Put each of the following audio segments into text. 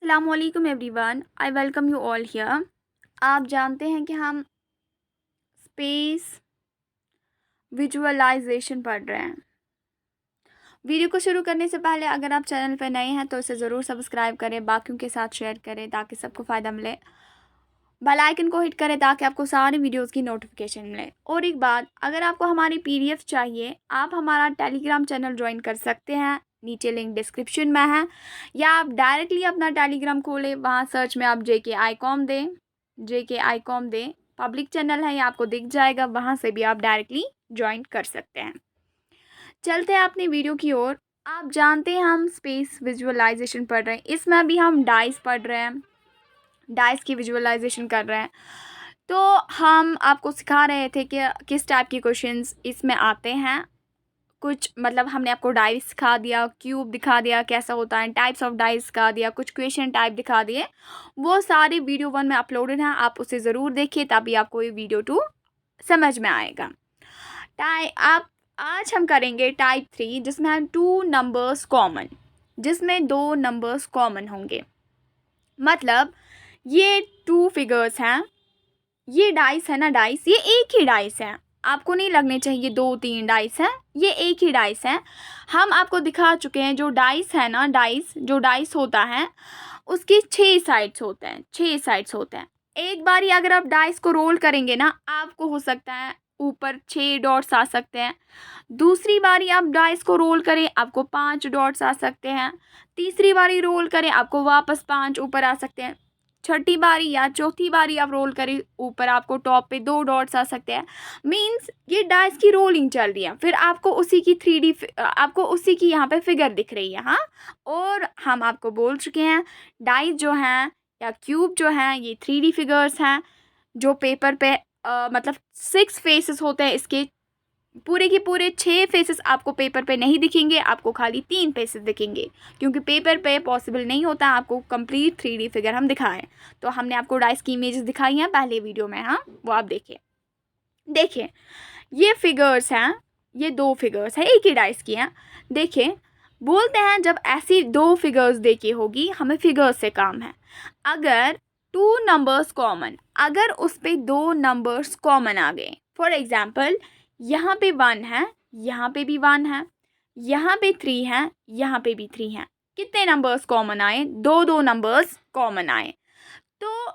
अस्सलामुअलैकुम everyone, I welcome you all here. आप जानते हैं कि हम स्पेस विजुअलाइजेशन पढ़ रहे हैं। वीडियो को शुरू करने से पहले अगर आप चैनल पर नए हैं तो इसे ज़रूर सब्सक्राइब करें, बाकियों के साथ शेयर करें ताकि सबको फ़ायदा मिले। बेल आइकन को हिट करें ताकि आपको सारी वीडियोस की नोटिफिकेशन मिले। और एक बात, अगर आपको हमारी पीडीएफ चाहिए आप हमारा टेलीग्राम चैनल ज्वाइन कर सकते हैं, नीचे लिंक डिस्क्रिप्शन में है, या आप डायरेक्टली अपना टेलीग्राम खोलें, वहाँ सर्च में आप JK ICOM दें, पब्लिक चैनल है, ये आपको दिख जाएगा, वहाँ से भी आप डायरेक्टली ज्वाइन कर सकते हैं। चलते हैं अपनी वीडियो की ओर। आप जानते हैं हम स्पेस विजुअलाइजेशन पढ़ रहे हैं, इसमें अभी हम डाइस पढ़ रहे हैं, डाइस की विजुअलाइजेशन कर रहे हैं। तो हम आपको सिखा रहे थे कि किस टाइप के क्वेश्चंस इसमें आते हैं। कुछ मतलब हमने आपको डाइस सिखा दिया, क्यूब दिखा दिया कैसा होता है, टाइप्स ऑफ डाइस सिखा दिया, कुछ क्वेश्चन टाइप दिखा दिए। वो सारे वीडियो 1 में अपलोडेड हैं, आप उसे ज़रूर देखिए तभी आपको ये वीडियो 2 समझ में आएगा। आज हम करेंगे टाइप 3, जिसमें हम 2 नंबर्स कॉमन, जिसमें 2 नंबर्स कॉमन होंगे। मतलब ये 2 फिगर्स हैं, ये डाइस है ना, डाइस ये एक ही डाइस है, आपको नहीं लगने चाहिए 2-3 डाइस हैं, ये एक ही डाइस है। हम आपको दिखा चुके हैं जो डाइस है ना, जो डाइस होता है उसके 6 साइड्स होते हैं, 6 साइड्स होते हैं। एक बारी अगर आप डाइस को रोल करेंगे ना, आपको हो सकता है ऊपर 6 डॉट्स आ सकते हैं। दूसरी बारी आप डाइस को रोल करें, आपको 5 डॉट्स आ सकते हैं। तीसरी बारी रोल करें, आपको वापस 5 ऊपर आ सकते हैं। छठी बारी या चौथी बारी आप रोल करें, ऊपर आपको टॉप पे 2 डॉट्स आ सकते हैं। मींस ये डाइस की रोलिंग चल रही है, फिर आपको उसी की 3D आपको उसी की यहाँ पे फिगर दिख रही है। हाँ, और हम आपको बोल चुके हैं डाइस जो हैं या क्यूब जो हैं ये 3D फिगर्स हैं, जो पेपर पे मतलब 6 फेसेस होते हैं, इसके पूरे के पूरे 6 फेसेस आपको पेपर पे नहीं दिखेंगे, आपको खाली 3 फेसेस दिखेंगे, क्योंकि पेपर पे पॉसिबल नहीं होता आपको कंप्लीट 3D फिगर हम दिखाएं। तो हमने आपको डाइस की इमेजेस दिखाई हैं पहले वीडियो में, हाँ वो आप देखिए ये फिगर्स हैं, ये 2 फिगर्स हैं, एक ही डाइस की हैं। देखिए बोलते हैं जब ऐसी 2 फिगर्स देखी होगी, हमें फिगर्स से काम है। अगर 2 नंबर्स कॉमन, अगर उस पर 2 नंबर्स कॉमन आ गए, फॉर एग्जाम्पल यहाँ पे 1 है, यहाँ पे भी 1 है, यहाँ पे 3 है, यहाँ पे भी 3 है, कितने नंबर्स कॉमन आए? 2 नंबर्स कॉमन आए। तो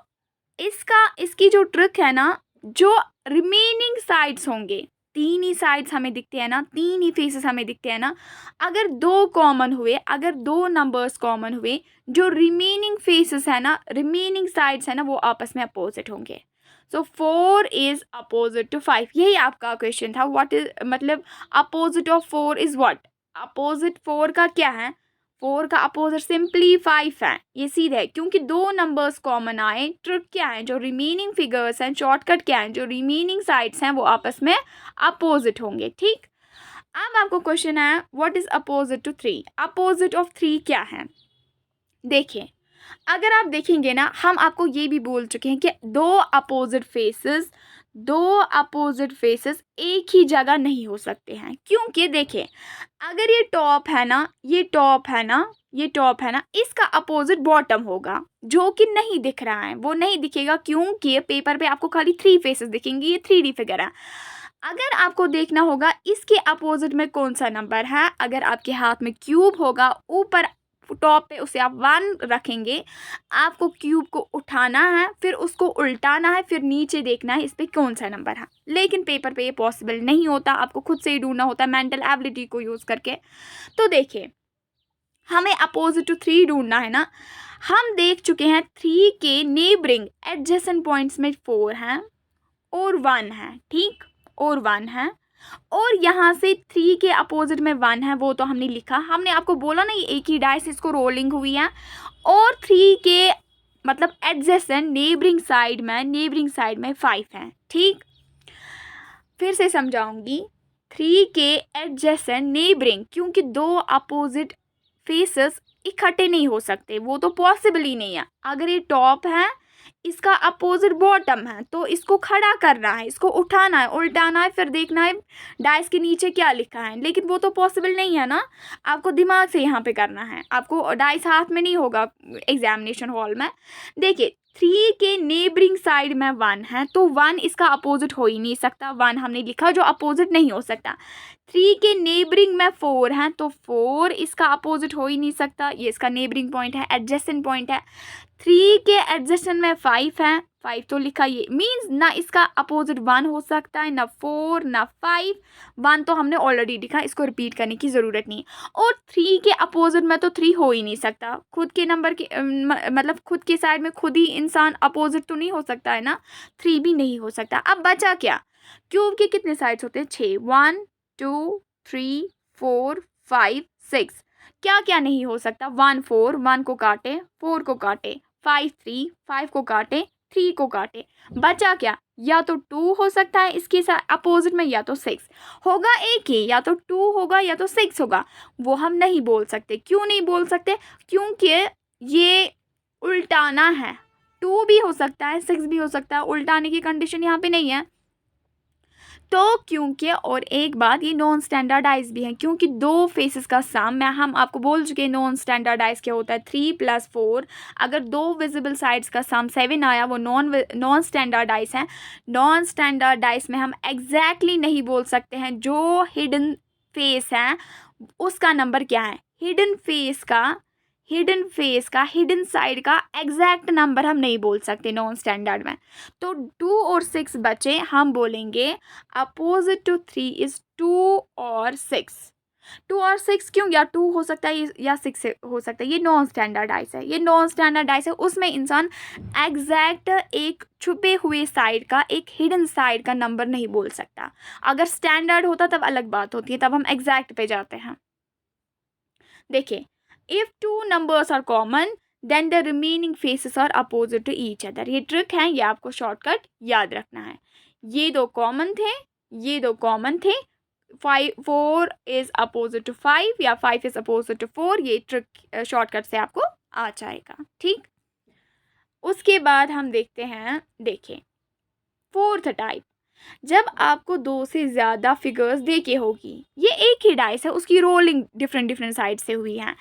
इसकी जो ट्रिक है ना, जो रिमेनिंग साइड्स होंगे, 3 ही साइड्स हमें दिखते हैं ना, 3 ही फेसेस हमें दिखते हैं ना, अगर 2 कॉमन हुए, अगर 2 नंबर्स कॉमन हुए, जो रिमेनिंग फेसेस है ना, रिमेनिंग साइड्स है ना, वो आपस में अपोजिट होंगे। सो 4 इज अपोजिट टू 5, यही आपका क्वेश्चन था। व्हाट इज मतलब opposite of 4 is what? Opposite 4 का क्या है? 4 का अपोजिट सिंपली 5 है, ये सीधे है, क्योंकि 2 नंबर्स कॉमन आए। ट्रिक क्या है? जो रिमेनिंग फिगर्स हैं, शॉर्टकट क्या है, जो रिमेनिंग साइड्स हैं वो आपस में अपोजिट होंगे। ठीक, अब आपको क्वेश्चन है what is opposite to 3? Opposite of 3 क्या है? देखिए अगर आप देखेंगे ना, हम आपको ये भी बोल चुके हैं कि 2 अपोजिट फेसेस एक ही जगह नहीं हो सकते हैं, क्योंकि देखिए अगर ये टॉप है ना, इसका अपोजिट बॉटम होगा, जो कि नहीं दिख रहा है, वो नहीं दिखेगा, क्योंकि पेपर पे आपको खाली 3 फेसेस दिखेंगी, ये 3D फिगर है। अगर आपको देखना होगा इसके अपोजिट में कौन सा नंबर है, अगर आपके हाथ में क्यूब होगा, ऊपर टॉप पे उसे आप 1 रखेंगे, आपको क्यूब को उठाना है, फिर उसको उल्टाना है, फिर नीचे देखना है इस पे कौन सा नंबर है। लेकिन पेपर पे ये पॉसिबल नहीं होता, आपको खुद से ही ढूंढना होता है मेंटल एबिलिटी को यूज़ करके। तो देखिए हमें अपोजिट टू 3 ढूंढना है ना, हम देख चुके हैं 3 के नेबरिंग एडजेसेंट पॉइंट्स में 4 हैं और 1 है, ठीक, और 1 है, और यहाँ से 3 के अपोजिट में 1 है, वो तो हमने लिखा, हमने आपको बोला ना ये एक ही डाइस, इसको रोलिंग हुई है, और 3 के मतलब एडजेसेंट नेबरिंग साइड में 5 है। ठीक, फिर से समझाऊंगी, 3 के एडजेसेंट नेबरिंग, क्योंकि 2 अपोजिट फेसेस इकट्ठे नहीं हो सकते, वो तो पॉसिबल ही नहीं है। अगर ये टॉप है, इसका अपोजिट बॉटम है, तो इसको खड़ा करना है, इसको उठाना है, उल्टाना है, फिर देखना है डाइस के नीचे क्या लिखा है। लेकिन वो तो पॉसिबल नहीं है ना, आपको दिमाग से यहाँ पे करना है, आपको डाइस हाथ में नहीं होगा एग्जामिनेशन हॉल में। देखिए 3 के नेबरिंग साइड में 1 है, तो 1 इसका अपोजिट हो ही नहीं सकता, 1 हमने लिखा जो अपोजिट नहीं हो सकता। 3 के नेबरिंग में 4 है, तो 4 इसका अपोजिट हो ही नहीं सकता, ये इसका नेबरिंग पॉइंट है, एडजेसेंट पॉइंट है। 3 के एडजेसेंट में 5 है, 5 तो लिखा, ये मीन्स ना इसका अपोजिट 1 हो सकता है, ना 4 ना 5, 1 तो हमने ऑलरेडी लिखा, इसको रिपीट करने की ज़रूरत नहीं। और 3 के अपोजिट में तो 3 हो ही नहीं सकता, खुद के नंबर के मतलब खुद के साइड में खुद ही इंसान अपोजिट तो नहीं हो सकता है ना, 3 भी नहीं हो सकता। अब बचा क्या, क्यूब के कितने साइड्स होते हैं, 6, 1 2 3 4 5 6, क्या क्या नहीं हो सकता, 1 4, 1 को काटे, 4 को काटे, 5 3, 5 को काटे, 3 को काटे, बचा क्या, या तो 2 हो सकता है इसके साथ अपोजिट में, या तो 6 होगा, एक ही, या तो 2 होगा या तो 6 होगा, वो हम नहीं बोल सकते। क्यों नहीं बोल सकते, क्योंकि ये उल्टाना है, 2 भी हो सकता है 6 भी हो सकता है, उल्टाने की कंडीशन यहाँ पे नहीं है। तो क्योंकि, और एक बात, ये नॉन स्टैंडर्डाइज भी है, क्योंकि 2 फेसेस का सम में हम आपको बोल चुके हैं नॉन स्टैंडर्डाइज क्या होता है, 3 + 4, अगर 2 विजिबल साइड्स का सम 7 आया वो नॉन स्टैंडर्डाइज है। नॉन स्टैंडर्डाइज में हम एग्जैक्टली नहीं बोल सकते हैं जो हिडन फेस है उसका नंबर क्या है, हिडन हिडन साइड का एग्जैक्ट नंबर हम नहीं बोल सकते नॉन स्टैंडर्ड में। तो 2 और 6 बचे, हम बोलेंगे अपोजिट टू 3 इज 2 और 6। 2 और 6 क्यों, या 2 हो सकता है या 6 हो सकता है, ये नॉन स्टैंडर्डाइज है, ये नॉन स्टैंडर्डाइज है, उसमें इंसान एग्जैक्ट एक छुपे हुए साइड का, एक हिडन साइड का नंबर नहीं बोल सकता। अगर स्टैंडर्ड होता तब अलग बात होती है, तब हम एग्जैक्ट पे जाते हैं। देखिए, if two numbers are common then the remaining faces are opposite to each other। ये ट्रिक है, ये आपको शॉर्टकट याद रखना है। ये दो कॉमन थे, ये दो कॉमन थे, 4 इज अपोजिट टू 5 या 5 इज अपोजिट टू 4, ये ट्रिक शॉर्टकट से आपको आ जाएगा। ठीक, उसके बाद हम देखते हैं, देखें फोर्थ टाइप, जब आपको 2 से ज़्यादा फिगर्स देके होगी, ये एक ही डाइस है, उसकी रोलिंग डिफरेंट साइड से हुई है।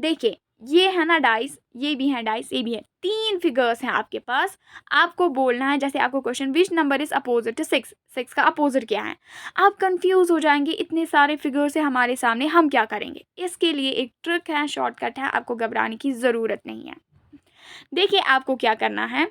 देखिए ये है ना डाइस, ये भी है डाइस, ये भी है, 3 फिगर्स हैं आपके पास, आपको बोलना है, जैसे आपको question which number is opposite to 6, 6 का अपोजिट क्या है। आप कंफ्यूज हो जाएंगे, इतने सारे फिगर्स है हमारे सामने, हम क्या करेंगे। इसके लिए एक ट्रिक है, शॉर्टकट है, आपको घबराने की ज़रूरत नहीं है। देखिए आपको क्या करना है,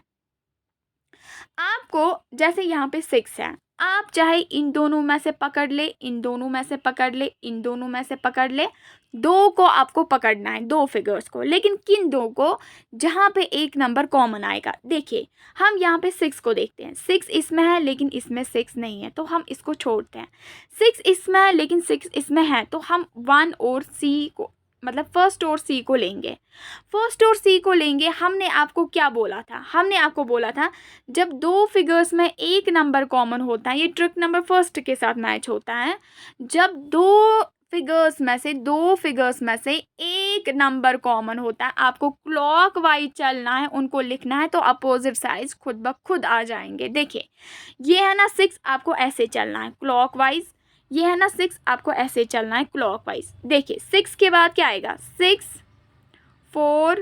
आपको जैसे यहाँ पे 6 है, आप चाहे इन दोनों में से पकड़ ले, इन दोनों में से पकड़ ले, इन दोनों में से पकड़ ले, 2 को आपको पकड़ना है, 2 फिगर्स को, लेकिन किन 2 को, जहाँ पे एक नंबर कॉमन आएगा। देखिए हम यहाँ पे 6 को देखते हैं, 6 इसमें है लेकिन इसमें 6 नहीं है, तो हम इसको छोड़ते हैं। 6 इसमें है लेकिन 6 इसमें है, तो हम 1 और सी को, मतलब फर्स्ट और सी को लेंगे, फर्स्ट और सी को लेंगे। हमने आपको क्या बोला था, हमने आपको बोला था जब 2 फिगर्स में एक नंबर कॉमन होता है, ये ट्रिक नंबर फर्स्ट के साथ मैच होता है, जब 2 फिगर्स में से एक नंबर कॉमन होता है, आपको क्लॉक वाइज चलना है, उनको लिखना है, तो अपोजिट साइड खुद ब खुद आ जाएंगे। देखिए ये है ना 6, आपको ऐसे चलना है क्लॉक वाइज, ये है ना 6, आपको ऐसे चलना है क्लॉक वाइज। देखिए 6 के बाद क्या आएगा, 6 4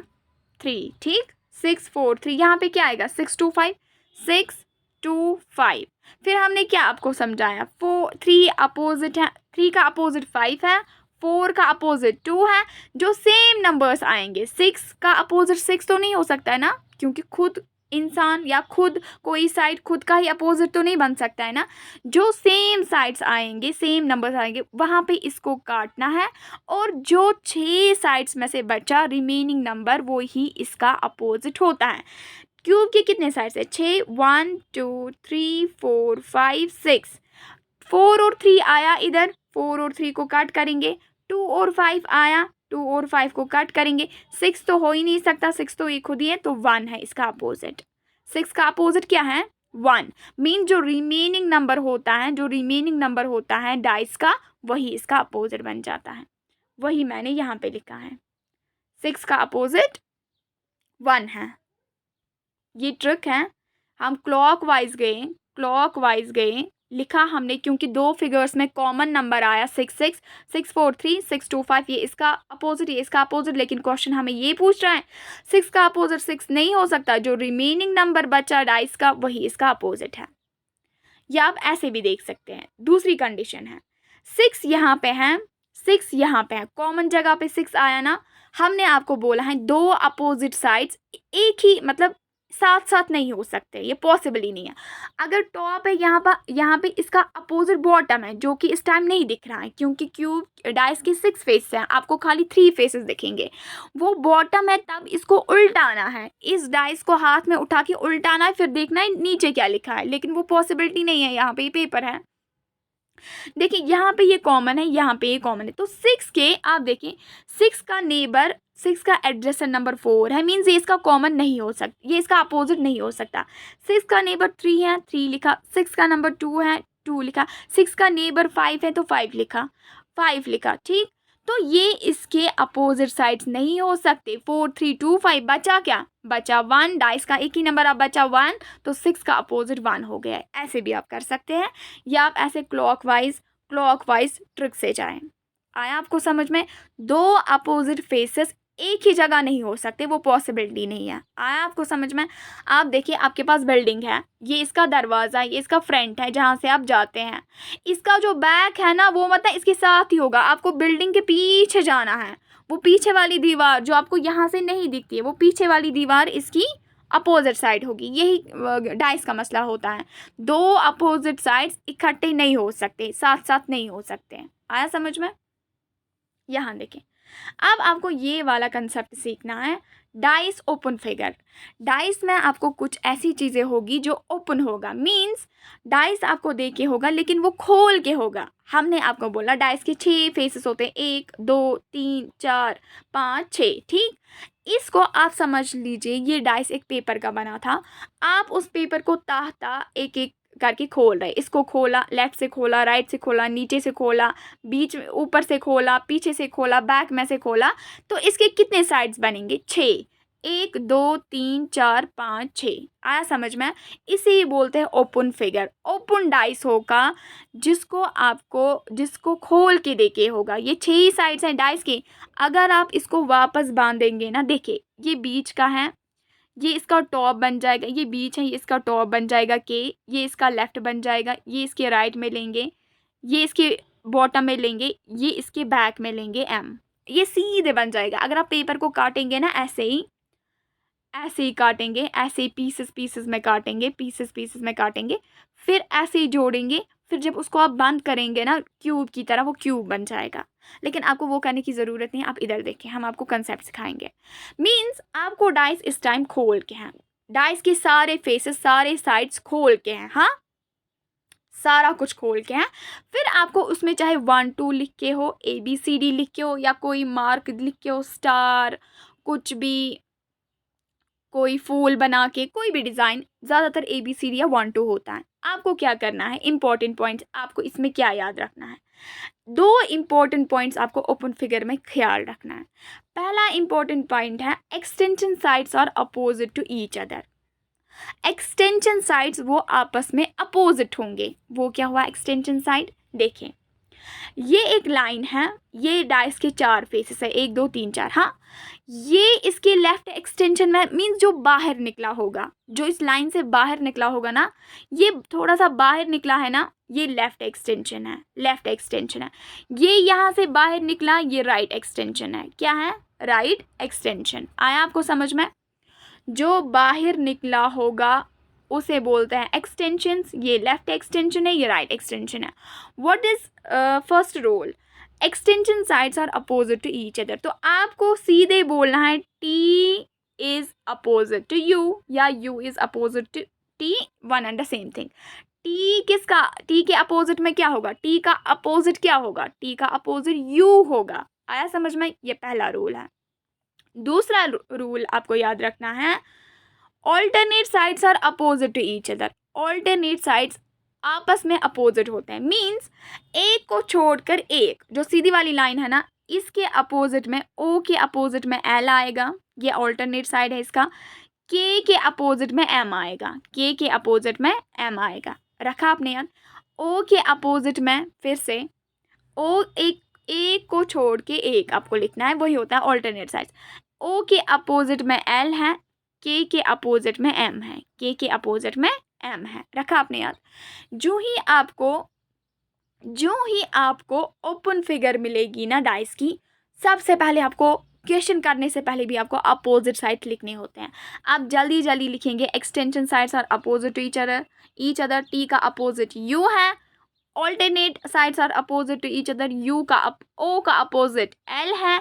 3, ठीक, 6 4 3, यहाँ पे क्या आएगा, 6 2 5, 6 2 5। फिर हमने क्या आपको समझाया, 3 अपोजिट है, 3 का अपोजिट 5 है, 4 का अपोजिट 2 है, जो सेम नंबर्स आएंगे। 6 का अपोजिट 6 तो नहीं हो सकता है ना, क्योंकि खुद इंसान या खुद कोई साइड खुद का ही अपोजिट तो नहीं बन सकता है ना, जो सेम साइड्स आएंगे, सेम नंबर्स आएंगे, वहाँ पे इसको काटना है, और जो 6 साइड्स में से बचा रिमेनिंग नंबर वो ही इसका अपोजिट होता है। क्यूब के कितने साइड्स है, 6, 1 2 3 4 5 6, 4 और 3 आया इधर, 4 और 3 को काट करेंगे, 2 और 5 आया, 2 और 5 को कट करेंगे, 6 तो हो ही नहीं सकता, 6 तो ये खुद ही है, तो 1 है इसका अपोजिट। 6 का अपोजिट क्या है, 1, मीन जो रिमेनिंग नंबर होता है डाइस का, वही इसका अपोजिट बन जाता है, वही मैंने यहाँ पे लिखा है, 6 का अपोजिट 1 है। ये ट्रिक है। हम क्लॉकवाइज गए, लिखा हमने, क्योंकि दो फिगर्स में कॉमन नंबर आया 66, 643, 625, ये इसका अपोजिट, ये इसका अपोजिट, लेकिन क्वेश्चन हमें ये पूछ रहा है 6 का अपोजिट 6 नहीं हो सकता, जो रिमेनिंग नंबर बचा डाइस का वही इसका अपोजिट है। या आप ऐसे भी देख सकते हैं। दूसरी कंडीशन है 6 यहाँ पे है, 6 यहाँ पे है, कॉमन जगह पे 6 आया ना, हमने आपको बोला है दो अपोजिट साइड्स एक ही मतलब साथ साथ नहीं हो सकते, ये पॉसिबल ही नहीं है। अगर टॉप है यहाँ पे इसका अपोजिट बॉटम है, जो कि इस टाइम नहीं दिख रहा है क्योंकि क्यूब डाइस के 6 फेस हैं, आपको खाली 3 फेसेस दिखेंगे, वो बॉटम है, तब इसको उल्टाना है, इस डाइस को हाथ में उठा के उल्टाना है, फिर देखना है नीचे क्या लिखा है, लेकिन वो पॉसिबिलिटी नहीं है, यहाँ पे ये पेपर है। देखिए यहाँ पे ये कॉमन है, यहाँ पे ये कॉमन है, तो 6 के आप देखिए 6 का नेबर, 6 का एडजेसेंट नंबर 4 है, मीन्स ये इसका कॉमन नहीं हो सकता, ये इसका अपोजिट नहीं हो सकता। 6 का नेबर 3 है, 3 लिखा, 6 का नंबर 2 है, 2 लिखा, 6 का नेबर 5 है तो 5 लिखा, 5 लिखा, ठीक। तो ये इसके अपोजिट साइड्स नहीं हो सकते। 4 3 2 5 बचा क्या, बचा 1, डाइस का एक ही नंबर अब बचा 1, तो 6 का अपोजिट 1 हो गया है। ऐसे भी आप कर सकते हैं, या आप ऐसे क्लॉकवाइज ट्रिक से जाएं। आया आपको समझ में? दो अपोजिट फेसेस एक ही जगह नहीं हो सकते, वो पॉसिबिलिटी नहीं है। आया आपको समझ में? आप देखिए आपके पास बिल्डिंग है, ये इसका दरवाज़ा है, ये इसका फ्रंट है जहाँ से आप जाते हैं, इसका जो बैक है ना वो मतलब इसके साथ ही होगा, आपको बिल्डिंग के पीछे जाना है, वो पीछे वाली दीवार जो आपको यहाँ से नहीं दिखती है, वो पीछे वाली दीवार इसकी अपोजिट साइड होगी। यही डाइस का मसला होता है, दो अपोजिट साइड्स इकट्ठे नहीं हो सकते, साथ साथ नहीं हो सकते। आया समझ में? यहाँ देखें, अब आपको ये वाला कंसेप्ट सीखना है, डाइस ओपन फिगर। डाइस में आपको कुछ ऐसी चीज़ें होगी जो ओपन होगा, मींस डाइस आपको दे के होगा लेकिन वो खोल के होगा। हमने आपको बोला डाइस के 6 फेसेस होते हैं, 1 2 3 4 5 6, ठीक। इसको आप समझ लीजिए ये डाइस एक पेपर का बना था, आप उस पेपर को ताहता एक एक करके खोल रहे, इसको खोला, लेफ्ट से खोला, राइट से खोला, नीचे से खोला, बीच में, ऊपर से खोला, पीछे से खोला, बैक में से खोला, तो इसके कितने साइड्स बनेंगे? 6, 1 2 3 4 5 6। आया समझ में? इसे ही बोलते हैं ओपन फिगर। ओपन डाइस होगा जिसको खोल के देखे होगा। ये 6 ही साइड्स हैं डाइस की, अगर आप इसको वापस बांधेंगे ना, देखिए ये बीच का है, ये इसका टॉप बन जाएगा, ये बीच है, ये इसका टॉप बन जाएगा के, ये इसका लेफ्ट बन जाएगा, ये इसके राइट में लेंगे, ये इसके बॉटम में लेंगे, ये इसके बैक में लेंगे एम, ये सीधे बन जाएगा। अगर आप पेपर को काटेंगे ना ऐसे ही काटेंगे, ऐसे ही पीसेस में काटेंगे, पीसेस में काटेंगे, फिर ऐसे ही जोड़ेंगे, फिर जब उसको आप बंद करेंगे ना क्यूब की तरह, वो क्यूब बन जाएगा। लेकिन आपको वो करने की ज़रूरत नहीं है, आप इधर देखें, हम आपको कंसेप्ट सिखाएंगे। मींस आपको डाइस इस टाइम खोल के हैं, डाइस के सारे फेसेस, सारे साइड्स खोल के हैं, हाँ सारा कुछ खोल के हैं। फिर आपको उसमें चाहे 1 2 लिख के हो, ABCD लिख के हो, या कोई मार्क लिख के हो, स्टार, कुछ भी, कोई फूल बना के, कोई भी डिज़ाइन, ज़्यादातर ABCD या 1 2 होता है। आपको क्या करना है, इंपॉर्टेंट पॉइंट्स आपको इसमें क्या याद रखना है? 2 इंपॉर्टेंट पॉइंट्स आपको ओपन फिगर में ख्याल रखना है। पहला इंपॉर्टेंट पॉइंट है extension sides are opposite to each other. Extension sides वो आपस में अपोजिट होंगे। वो क्या हुआ एक्सटेंशन साइड? देखें ये एक लाइन है, ये डाइस के 4 फेसेस है, 1 2 3 4, हाँ ये इसके लेफ्ट एक्सटेंशन में, मीन्स जो बाहर निकला होगा, जो इस लाइन से बाहर निकला होगा ना, ये थोड़ा सा बाहर निकला है ना, ये लेफ्ट एक्सटेंशन है। ये यहाँ से बाहर निकला, ये राइट एक्सटेंशन है। क्या है? Right extension. आया आपको समझ में? जो बाहर निकला होगा उसे बोलते हैं एक्सटेंशंस। ये लेफ्ट एक्सटेंशन है, ये राइट एक्सटेंशन है। What is first rule? Extension sides are opposite to each other. तो आपको सीधे बोलना है T is opposite to U या U is opposite to T, one and the same thing. T के अपोजिट में क्या होगा? T का अपोजिट क्या होगा? T का अपोजिट U होगा। आया समझ में? ये पहला रूल है। दूसरा रूल आपको याद रखना है, alternate sides are opposite to each other. Alternate sides आपस में अपोजिट होते हैं, मींस एक को छोड़कर एक, जो सीधी वाली लाइन है ना, इसके अपोजिट में O के अपोजिट में L आएगा, ये ऑल्टरनेट साइड है इसका। के अपोजिट में एम आएगा, के अपोजिट में एम आएगा, रखा आपने याद। ओ के अपोजिट में फिर से ओ, एक को छोड़ के एक आपको लिखना है, वही होता है ऑल्टरनेट साइड्स। ओ के अपोजिट में एल है, के अपोजिट में एम है, के अपोजिट में एम है, रखा आपने याद। जो ही आपको ओपन फिगर मिलेगी ना डाइस की, सबसे पहले आपको क्वेश्चन करने से पहले भी आपको अपोजिट साइड लिखने होते हैं। आप जल्दी जल्दी लिखेंगे, extension sides are opposite to each other, T का अपोजिट यू है, alternate sides are opposite to each other, O का अपोजिट एल है,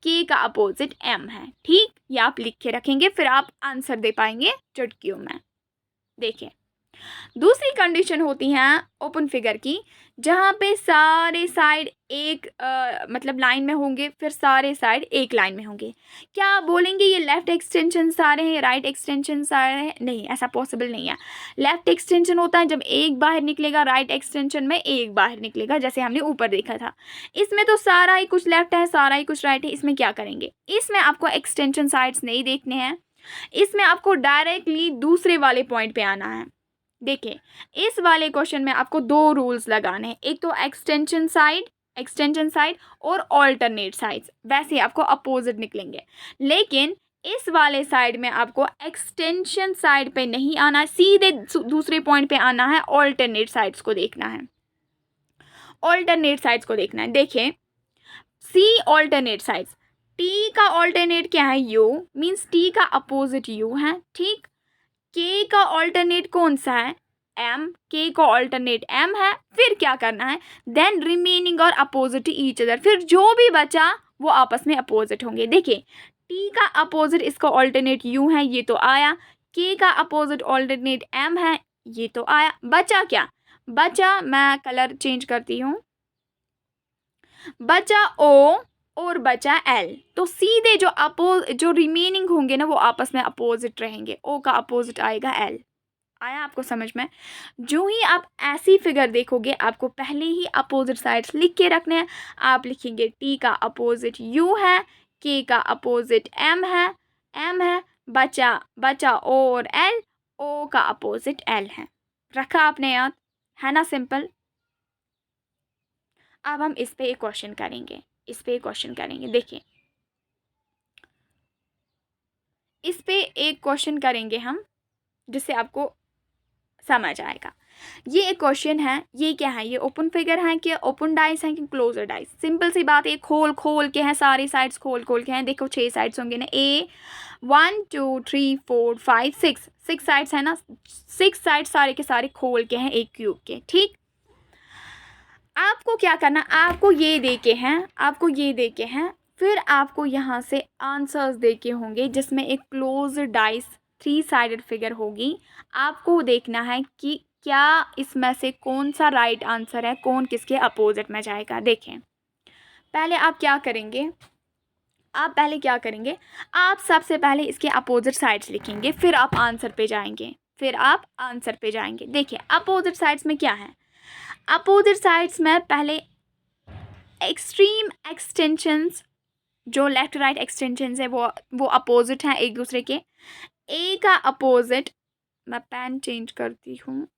के का अपोजिट एम है। ठीक, ये आप लिख के रखेंगे, फिर आप आंसर दे पाएंगे चुटकियों में। देखिए, दूसरी कंडीशन होती है ओपन फिगर की, जहाँ पे सारे साइड एक मतलब लाइन में होंगे, फिर सारे साइड एक लाइन में होंगे। क्या आप बोलेंगे ये लेफ्ट एक्सटेंशन सारे हैं, राइट एक्सटेंशन सारे हैं? नहीं, ऐसा पॉसिबल नहीं है। लेफ्ट एक्सटेंशन होता है जब एक बाहर निकलेगा, राइट एक्सटेंशन में एक बाहर निकलेगा, जैसे हमने ऊपर देखा था। इसमें तो सारा ही कुछ लेफ्ट है, सारा ही कुछ राइट है। इसमें क्या करेंगे, इसमें आपको एक्सटेंशन साइड्स नहीं देखने हैं, इसमें आपको डायरेक्टली दूसरे वाले पॉइंट पे आना है। देखिए, इस वाले क्वेश्चन में आपको दो रूल्स लगाने हैं, एक तो एक्सटेंशन साइड और ऑल्टरनेट साइड्स, वैसे आपको अपोजिट निकलेंगे। लेकिन इस वाले साइड में आपको एक्सटेंशन साइड पे नहीं आना, सीधे दूसरे पॉइंट पे आना है, ऑल्टरनेट साइड्स को देखना है, ऑल्टरनेट साइड्स को देखना है। देखिए, सी ऑल्टरनेट साइड्स, टी का ऑल्टरनेट क्या है, यू, मीन्स टी का अपोजिट यू है। ठीक, के का ऑल्टरनेट कौन सा है, एम, के का ऑल्टरनेट एम है। फिर क्या करना है, देन रिमेनिंग और अपोजिट ईच अदर, फिर जो भी बचा वो आपस में अपोजिट होंगे। देखिए, टी का अपोजिट इसका ऑल्टरनेट यू है, ये तो आया, के का अपोजिट ऑल्टरनेट एम है, ये तो आया। बचा क्या, बचा, मैं कलर चेंज करती हूँ, बचा ओ और बचा एल। तो सीधे जो रिमेनिंग होंगे ना वो आपस में अपोजिट रहेंगे, ओ का अपोजिट आएगा एल। आया आपको समझ में? जो ही आप ऐसी फिगर देखोगे, आपको पहले ही अपोजिट साइड्स लिख के रखने हैं। आप लिखेंगे टी का अपोजिट यू है, के का अपोजिट एम है, बचा ओ और एल, ओ का अपोजिट एल है। रखा आपने याद, है ना सिंपल। अब हम इस पे एक क्वेश्चन करेंगे, देखिए, इस पे एक क्वेश्चन करेंगे हम, जिससे आपको समझ आएगा। ये एक क्वेश्चन है, ये क्या है, ये ओपन फिगर है कि ओपन डाइस है कि क्लोजर डाइस? सिंपल सी बात है, खोल के हैं, सारी साइड्स खोल के हैं। देखो 6 साइड्स होंगे ना, 1 2 3 4 5 6 साइड्स है ना, 6 साइड्स सारे के सारे खोल के हैं एक क्यूब के। ठीक, आपको क्या करना, आपको ये दे के हैं, फिर आपको यहाँ से आंसर्स दे के होंगे, जिसमें एक क्लोज डाइस 3 साइडेड फिगर होगी। आपको देखना है कि क्या इसमें से कौन सा राइट आंसर है, कौन किसके अपोजिट में जाएगा। देखें, पहले आप क्या करेंगे, आप सबसे पहले इसके अपोजिट साइड्स लिखेंगे, फिर आप आंसर पे जाएंगे। देखिए, अपोजिट साइड्स में क्या है, अपोजिट साइड्स में पहले एक्सट्रीम एक्सटेंशंस, जो लेफ्ट राइट एक्सटेंशंस है वो अपोजिट हैं एक दूसरे के। ए का अपोजिट, मैं पेन चेंज करती हूँ,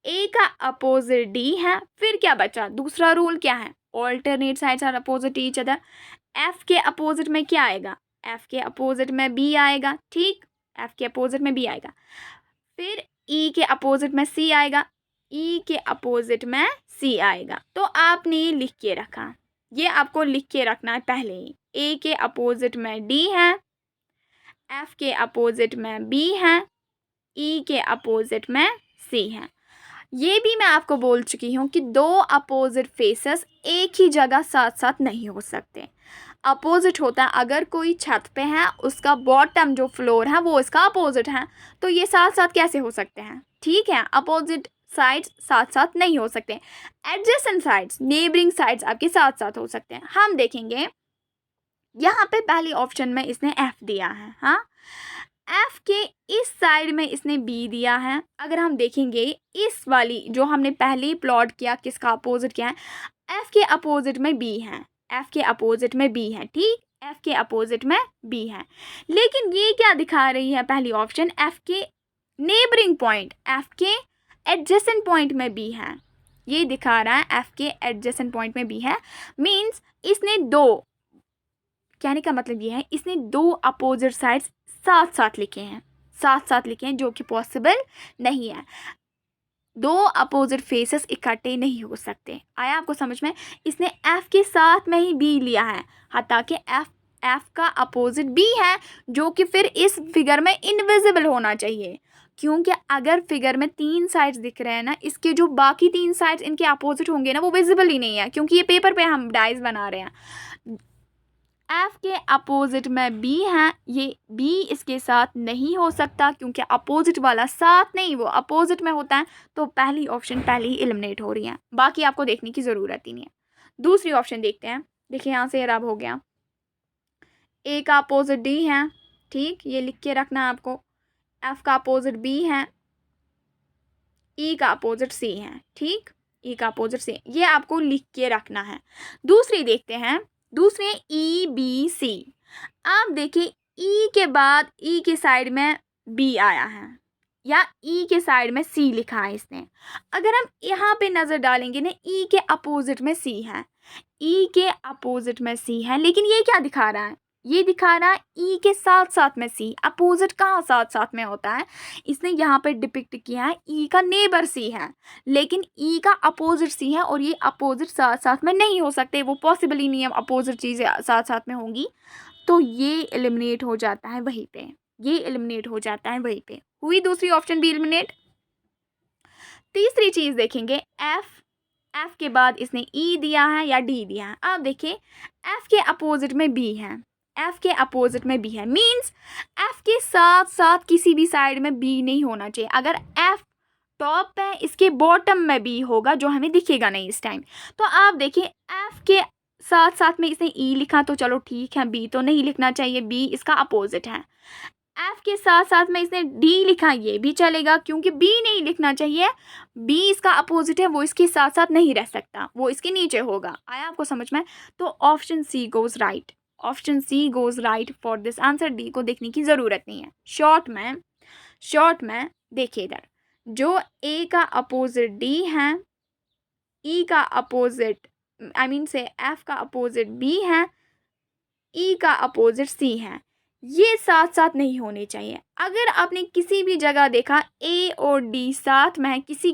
ए का अपोजिट डी है। फिर क्या बचा, दूसरा रूल क्या है, alternate sides are opposite each other. F के अपोजिट में क्या आएगा, एफ के अपोजिट में बी आएगा। ठीक, एफ के अपोजिट में बी आएगा। फिर ई के अपोजिट में सी आएगा, ई के अपोजिट में सी आएगा। तो आपने ये लिख के रखा, ये आपको लिख के रखना है पहले ही। ए के अपोजिट में डी है, एफ के अपोजिट में बी है, ई के अपोजिट में सी है। ये भी मैं आपको बोल चुकी हूँ कि दो अपोजिट फेसेस एक ही जगह साथ साथ नहीं हो सकते। अपोजिट होता है, अगर कोई छत पे है, उसका बॉटम जो फ्लोर है वो इसका अपोजिट है, तो ये साथ साथ कैसे हो सकते हैं? ठीक है, अपोजिट साइड्स साथ साथ नहीं हो सकते। एडजेसेंट साइड्स, नेबरिंग साइड्स आपके साथ साथ हो सकते हैं। हम देखेंगे यहाँ पे पहली ऑप्शन में इसने एफ दिया है, हाँ, एफ के इस साइड में इसने बी दिया है। अगर हम देखेंगे इस वाली जो हमने पहले ही प्लॉट किया, किसका अपोजिट क्या है, एफ के अपोजिट में बी है, एफ के अपोजिट में बी है। ठीक, एफ के अपोजिट में बी है। लेकिन ये क्या दिखा रही है पहली ऑप्शन, एफ के नेबरिंग पॉइंट, एफ के एडजेसेंट पॉइंट में बी है। ये दिखा रहा है एफ के एडजेसेंट पॉइंट में बी है, मीन्स इसने दो, कहने का मतलब ये है इसने दो अपोजिट साइड्स साथ साथ लिखे हैं, साथ साथ लिखे हैं, जो कि पॉसिबल नहीं है। दो अपोजिट फेसेस इकट्ठे नहीं हो सकते। आया आपको समझ में? इसने एफ के साथ में ही बी लिया है, हालांकि एफ का अपोजिट बी है, जो कि फिर इस फिगर में इनविजिबल होना चाहिए, क्योंकि अगर फिगर में 3 साइड्स दिख रहे हैं ना, इसके जो बाकी 3 साइड्स इनके अपोजिट होंगे ना, वो विजिबल ही नहीं है, क्योंकि ये पेपर पे हम डाइस बना रहे हैं। एफ के अपोजिट में बी है, ये बी इसके साथ नहीं हो सकता, क्योंकि अपोजिट वाला साथ नहीं, वो अपोजिट में होता है। तो पहली ऑप्शन पहले ही एलिमिनेट हो रही है, बाकी आपको देखने की ज़रूरत ही नहीं है। दूसरी ऑप्शन देखते हैं। देखिए यहाँ से रब हो गया, ए का अपोजिट डी है, ठीक, ये लिख के रखना है आपको। एफ का अपोजिट बी है, ई का अपोजिट सी है, ठीक, ई का अपोजिट सी, ये आपको लिख के रखना है। दूसरी देखते हैं, दूसरी है ई बी सी। आप देखिए ई के बाद ई के साइड में बी आया है, या ई के साइड में सी लिखा है इसने। अगर हम यहाँ पे नज़र डालेंगे ना, ई के अपोजिट में सी है, ई के अपोजिट में सी है, लेकिन ये क्या दिखा रहा है? ये दिखा रहा है ई के साथ साथ में सी। अपोजिट कहाँ साथ साथ में होता है? इसने यहाँ पे डिपिक्ट किया है ई का नेबर सी है, लेकिन ई का अपोजिट सी है, और ये अपोजिट साथ साथ में नहीं हो सकते, वो पॉसिबल ही नहीं है अपोजिट चीज़ें साथ साथ में होंगी। तो ये एलिमिनेट हो जाता है वहीं पे, ये एलिमिनेट हो जाता है वहीं पे। हुई दूसरी ऑप्शन भी एलिमिनेट। तीसरी चीज़ देखेंगे, एफ के बाद इसने ई दिया है या डी दिया है। आप देखिए एफ के अपोजिट में बी है, एफ के अपोजिट में बी है, मीन्स एफ के साथ साथ किसी भी साइड में बी नहीं होना चाहिए। अगर एफ टॉप पे, इसके बॉटम में बी होगा, जो हमें दिखेगा नहीं इस टाइम। तो आप देखिए एफ के साथ साथ में इसने ई लिखा, तो चलो ठीक है, बी तो नहीं लिखना चाहिए, बी इसका अपोजिट है। एफ के साथ साथ में इसने डी लिखा, ये भी चलेगा, क्योंकि बी नहीं लिखना चाहिए, बी इसका अपोजिट है, वो इसके साथ साथ नहीं रह सकता, वो इसके नीचे होगा। आया आपको समझ में? तो option C goes right, option C goes right for this answer. D को देखने की ज़रूरत नहीं है। शॉर्ट में देखिए इधर, जो ए का अपोजिट डी है, ई का अपोजिट से एफ का अपोजिट बी है, ई का अपोजिट सी है, ये साथ साथ नहीं होने चाहिए। अगर आपने किसी भी जगह देखा ए और डी साथ में है, किसी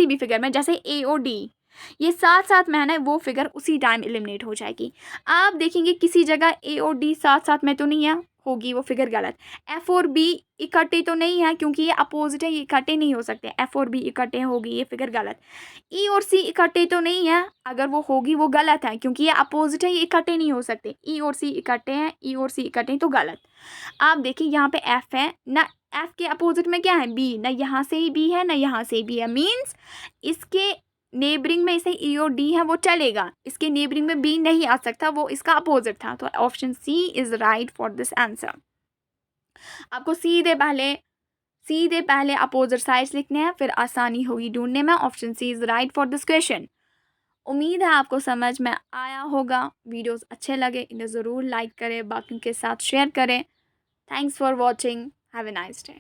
भी फिगर में, जैसे ए और डी ये साथ साथ में है ना, वो फिगर उसी टाइम एलिमिनेट हो जाएगी। आप देखेंगे किसी जगह ए और डी साथ साथ में तो नहीं है, होगी वो फिगर गलत। एफ और बी इकट्ठे तो नहीं है, क्योंकि ये अपोजिट है, ये इकट्ठे नहीं हो सकते। एफ और बी इकट्ठे होगी, ये फिगर गलत। ई और सी इकट्ठे तो नहीं है, अगर वो होगी वो गलत है, क्योंकि ये अपोजिट है, ये इकट्ठे नहीं हो सकते। ई और सी इकट्ठे हैं, ई और सी इकट्ठे हैं, तो गलत। आप देखिए यहाँ पे एफ है ना, एफ के अपोजिट में क्या है? बी, ना यहाँ से ही बी है ना यहाँ से बी है, मीन्स इसके नेबरिंग में इसे ई और डी है, वो चलेगा, इसके नेबरिंग में बी नहीं आ सकता, वो इसका अपोजिट था। तो option C is right for this answer. आपको सीधे पहले अपोजिट साइड्स लिखने हैं, फिर आसानी होगी ढूंढने में। Option C is right for this question. उम्मीद है आपको समझ में आया होगा। वीडियोस अच्छे लगे इन्हें ज़रूर लाइक करें, बाकियों के साथ शेयर करें। Thanks for watching, have a nice day.